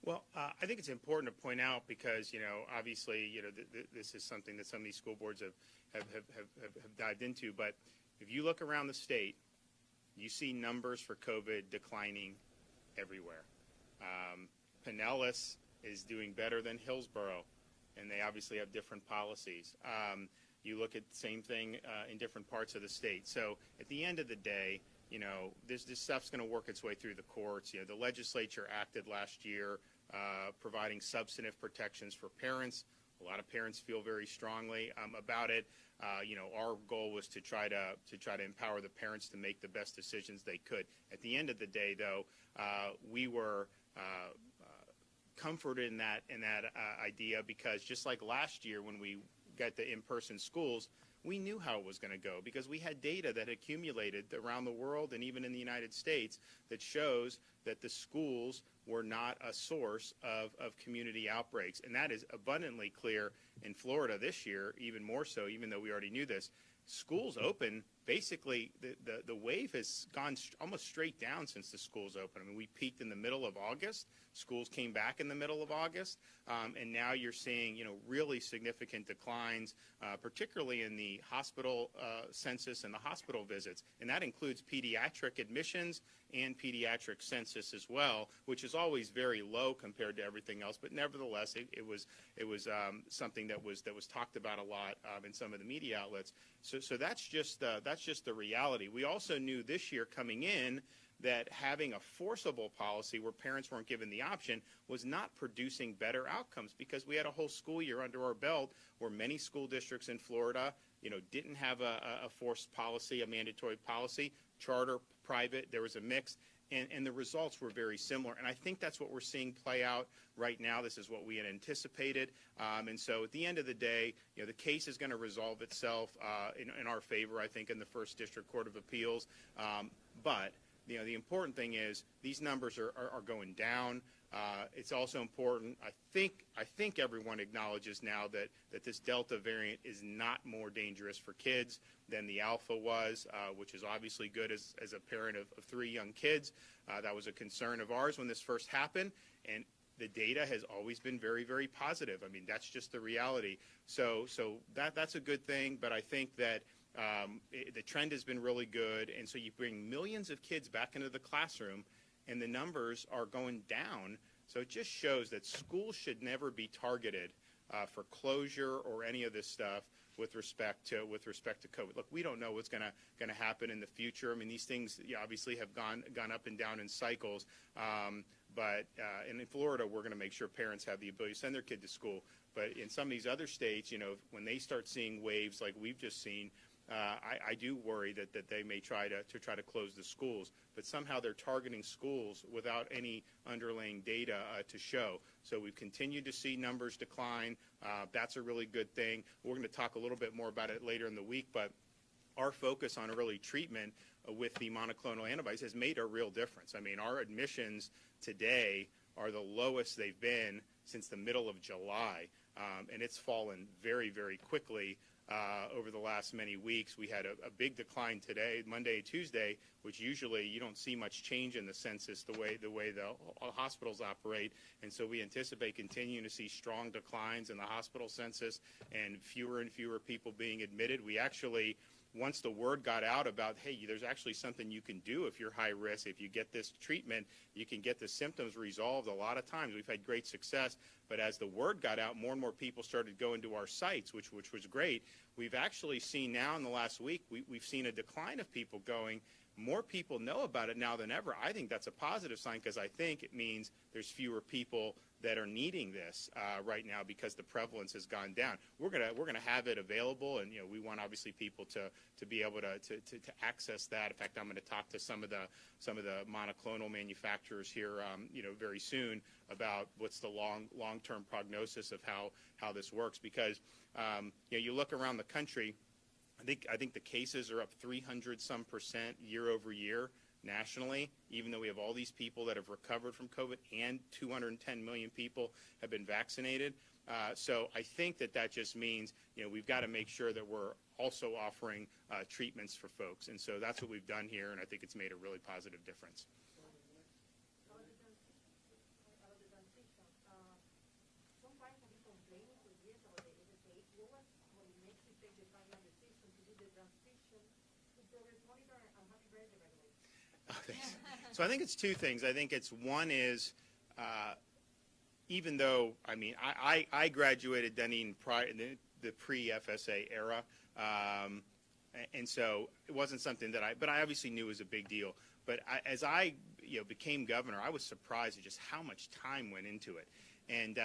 Well, I think it's important to point out because, obviously, this is something that some of these school boards have dived into. But if you look around the state, you see numbers for COVID declining everywhere. Pinellas is doing better than Hillsborough, and they obviously have different policies. You look at the same thing in different parts of the state. So at the end of the day, this stuff's going to work its way through the courts. The legislature acted last year providing substantive protections for parents. A lot of parents feel very strongly about it. Our goal was to try to empower the parents to make the best decisions they could. At the end of the day, though, we were comforted in that idea because just like last year when we got the in-person schools, we knew how it was going to go because we had data that accumulated around the world and even in the United States that shows that the schools were not a source of community outbreaks. And that is abundantly clear in Florida this year, even more so, even though we already knew this. Schools open, basically the wave has gone almost straight down since the schools open. I mean, we peaked in the middle of August. Schools came back in the middle of August. And now you're seeing, really significant declines, particularly in the hospital census and the hospital visits. And that includes pediatric admissions and pediatric census as well, which is always very low compared to everything else. But nevertheless, it was something that was talked about a lot in some of the media outlets. So that's just the reality. We also knew this year coming in that having a forcible policy where parents weren't given the option was not producing better outcomes because we had a whole school year under our belt where many school districts in Florida, didn't have a forced policy, a mandatory policy, charter, private, there was a mix. And the results were very similar. And I think that's what we're seeing play out right now. This is what we had anticipated. And so at the end of the day, the case is going to resolve itself in our favor, I think, in the First District Court of Appeals. But the important thing is these numbers are going down. It's also important. I think everyone acknowledges now that this Delta variant is not more dangerous for kids than the Alpha was, which is obviously good as a parent of 3 young kids. That was a concern of ours when this first happened, and the data has always been very, very positive. I mean, that's just the reality. So that's a good thing, but I think that the trend has been really good, and so you bring millions of kids back into the classroom, and the numbers are going down. So it just shows that schools should never be targeted for closure or any of this stuff with respect to COVID. Look, we don't know what's going to happen in the future. I mean, these things obviously have gone up and down in cycles. But in Florida, we're going to make sure parents have the ability to send their kid to school. But in some of these other states, when they start seeing waves like we've just seen, I do worry that they may try to close the schools, but somehow they're targeting schools without any underlying data to show. So we've continued to see numbers decline. That's a really good thing. We're going to talk a little bit more about it later in the week, but our focus on early treatment with the monoclonal antibodies has made a real difference. I mean, our admissions today are the lowest they've been since the middle of July, and it's fallen very, very quickly. Over the last many weeks. We had a big decline today, Monday, Tuesday, which usually you don't see much change in the census the way the hospitals operate. And so we anticipate continuing to see strong declines in the hospital census and fewer people being admitted. We actually, once the word got out about, hey, there's actually something you can do if you're high risk, if you get this treatment, you can get the symptoms resolved. A lot of times we've had great success, but as the word got out, more and more people started going to our sites, which was great. We've actually seen now in the last week, we've seen a decline of people going. More people know about it now than ever. I think that's a positive sign because I think it means there's fewer people that are needing this right now because the prevalence has gone down. We're gonna have it available, and we want obviously people to be able to access that. In fact, I'm going to talk to some of the monoclonal manufacturers here very soon about what's the long-term prognosis of how this works because you look around the country. I think the cases are up 300% year over year nationally, even though we have all these people that have recovered from COVID and 210 million people have been vaccinated. So I think that just means we've got to make sure that we're also offering treatments for folks, and so that's what we've done here, and I think it's made a really positive difference. Oh, thanks. So I think it's two things. I think it's one is even though, I mean, I graduated Denny in the pre-FSA era, and so it wasn't something that but I obviously knew it was a big deal. But as I became governor, I was surprised at just how much time went into it. And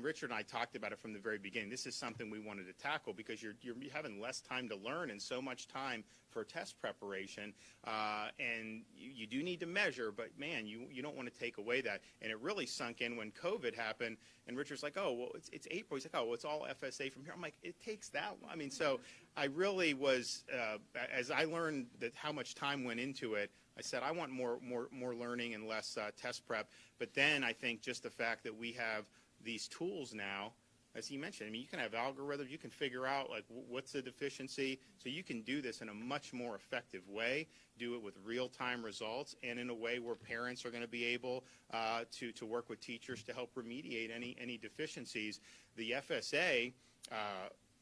Richard and I talked about it from the very beginning. This is something we wanted to tackle because you're having less time to learn and so much time for test preparation. And you do need to measure, but man, you don't want to take away that. And it really sunk in when COVID happened. And Richard's like, oh, well, it's April. He's like, oh, well, it's all FSA from here. I'm like, it takes that long. I mean, so I really was, as I learned that how much time went into it, I said I want more learning and less test prep. But then I think just the fact that we have these tools now, as he mentioned, I mean, you can have algorithms, you can figure out like what's the deficiency, so you can do this in a much more effective way, do it with real-time results, and in a way where parents are going to be able to work with teachers to help remediate any deficiencies. The FSA,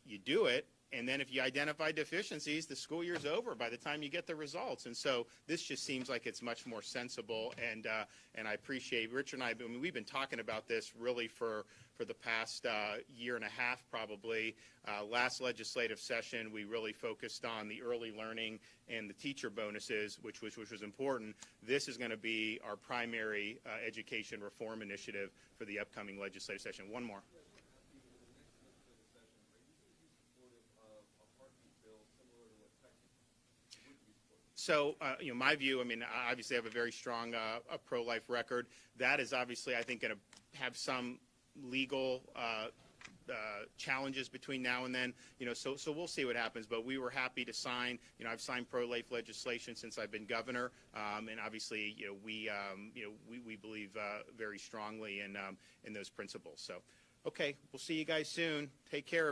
you do it, and then if you identify deficiencies, the school year's over by the time you get the results. And so this just seems like it's much more sensible, and I appreciate Richard and I mean, we've been talking about this really for the past year and a half probably. Last legislative session, we really focused on the early learning and the teacher bonuses, which was important. This is going to be our primary education reform initiative for the upcoming legislative session. One more. So, my view, I mean, I obviously have a very strong pro-life record. That is obviously, I think, going to have some legal challenges between now and then. So we'll see what happens. But we were happy to sign. I've signed pro-life legislation since I've been governor, and obviously, we believe very strongly in those principles. So, okay, we'll see you guys soon. Take care.